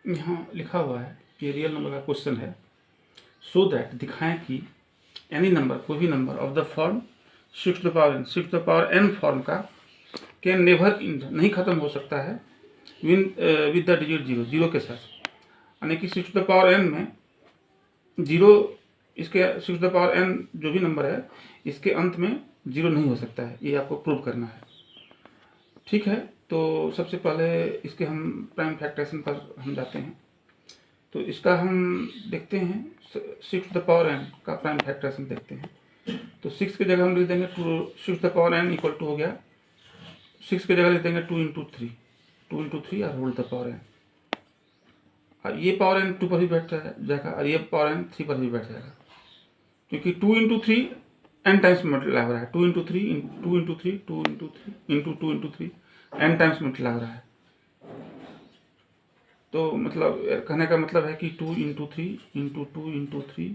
यहाँ लिखा हुआ है कि रियल नंबर का क्वेश्चन है, सो दैट दिखाएं कि एनी नंबर, कोई भी number of the form 6 to the power n, 6 to the power n form का कैन नेवर इंड, नहीं खत्म हो सकता है with the digit zero, zero के साथ। यानी कि 6 to the power n में जीरो, इसके 6 to the power n जो भी नंबर है इसके अंत में जीरो नहीं हो सकता है, ये आपको प्रूव करना है। ठीक है, तो सबसे पहले इसके हम प्राइम फैक्टरेशन पर हम जाते हैं। तो इसका हम देखते हैं 6 to the power n का प्राइम फैक्टरेशन देखते हैं। तो 6 की जगह हम लिख देंगे 6 to the power n equal to हो गया, 6 की जगह लिख देंगे 2 into 3, 2 into 3 और होल द पावर n। और ये पावर n 2 पर भी बैठ जाएगा और ये पावर n 3 पर भी बैठ जाएगा, क्योंकि 2 into 3 n टाइम्स मल्टीप्लाई हो रहा है। 2 into 3 2 into 3 2 into 3 into 2 into 3 n times multiply हो रहा है। तो मतलब कहने का मतलब है कि 2 into 3 into 2 into 3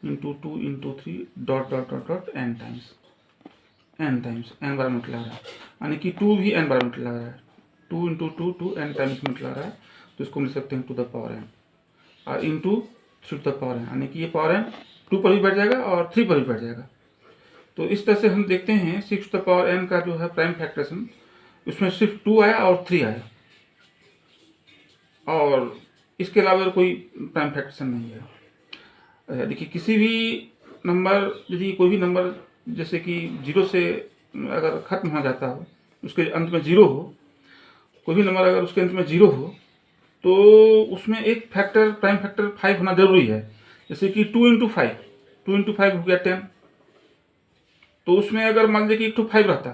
into 2 into 3 dot dot dot dot n times n बार मल्टीप्लाई हो रहा है, यानी कि 2 भी n बार मल्टीप्लाई हो रहा है। 2 into 2 2 n टाइम्स मल्टीप्लाई हो रहा है, तो इसको मिल सकते हैं टू द पावर n और into 3 to the power n, यानी कि ये पावर n 2 पर भी बैठ जाएगा और 3 पर भी बैठ जाएगा। तो इस तरह से हम देखते हैं 6 to the power n का जो है प्राइम फैक्टरेशन, उसमें सिर्फ 2 आया और 3 आया, और इसके अलावा कोई प्राइम फैक्टरेशन नहीं है। देखिए किसी भी नंबर, यदि कोई भी नंबर जैसे कि जीरो से अगर खत्म हो जाता हो, उसके अंत में जीरो हो, कोई भी नंबर अगर उसके अंत में जीरो हो, तो उसमें एक फैक्टर, प्राइम फैक्टर 5 होना जरूरी है। जैसे कि 2 into 5, 2 into 5 हो गया 10, तो उसमें अगर मान लीजिए कि 1 to 5 रहता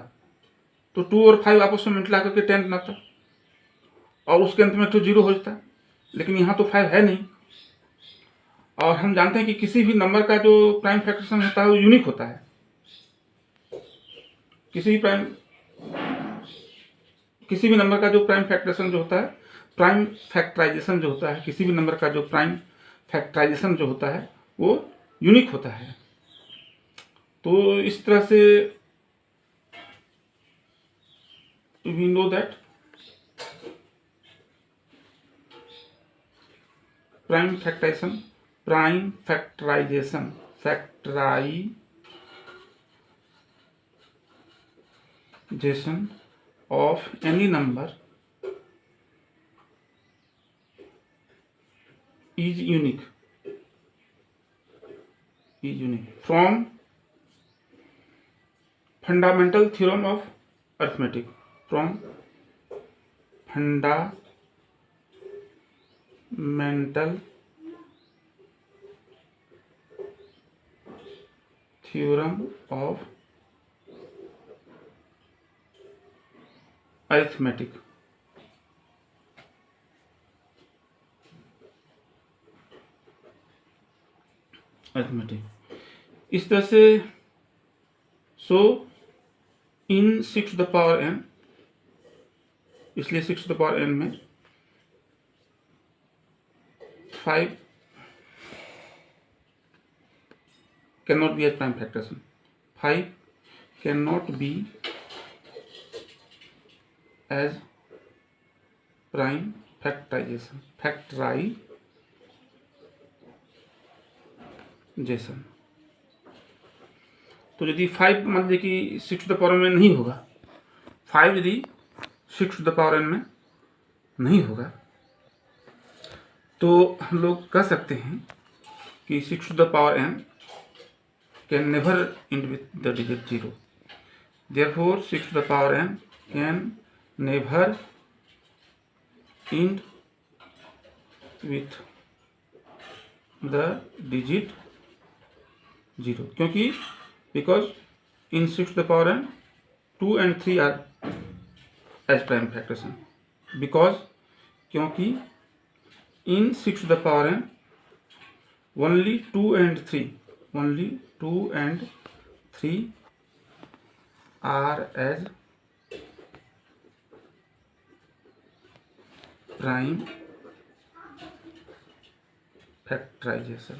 तो 2 और 5 आपस में मिला करके 10 बनाता और उसके अंत में तो जीरो हो जाता, लेकिन यहाँ तो 5 है नहीं। और हम जानते हैं कि किसी भी नंबर का जो प्राइम फैक्टरेशन होता है वो यूनिक होता है। किसी भी नंबर का जो प्राइम फैक्टरेशन जो होता है, प्राइम फैक्टराइजेशन जो होता है, किसी भी नंबर का जो प्राइम फैक्टराइजेशन जो होता है वो यूनिक होता है। तो इस तरह से we know that prime factorisation of any number is unique from fundamental theorem of arithmetic, from fundamental theorem of arithmetic। इस तरह से सो इन 6 to the power n, इसलिए 6 to the power n में 5 cannot be as prime factoration, 5 cannot be as prime factorization। तो यदि 5 मान लीजिए कि 6 to the power n में नहीं होगा, 5 यदि 6 to the power n में नहीं होगा, तो हम लोग कह सकते हैं कि 6 to the power n can never end with the digit 0। Therefore 6 to the power n can never end with the digit 0, क्योंकि because in 6 to the power n 2 and 3 are as prime factoration, because क्योंकि in 6 to the power n only 2 and 3 are as prime factorization।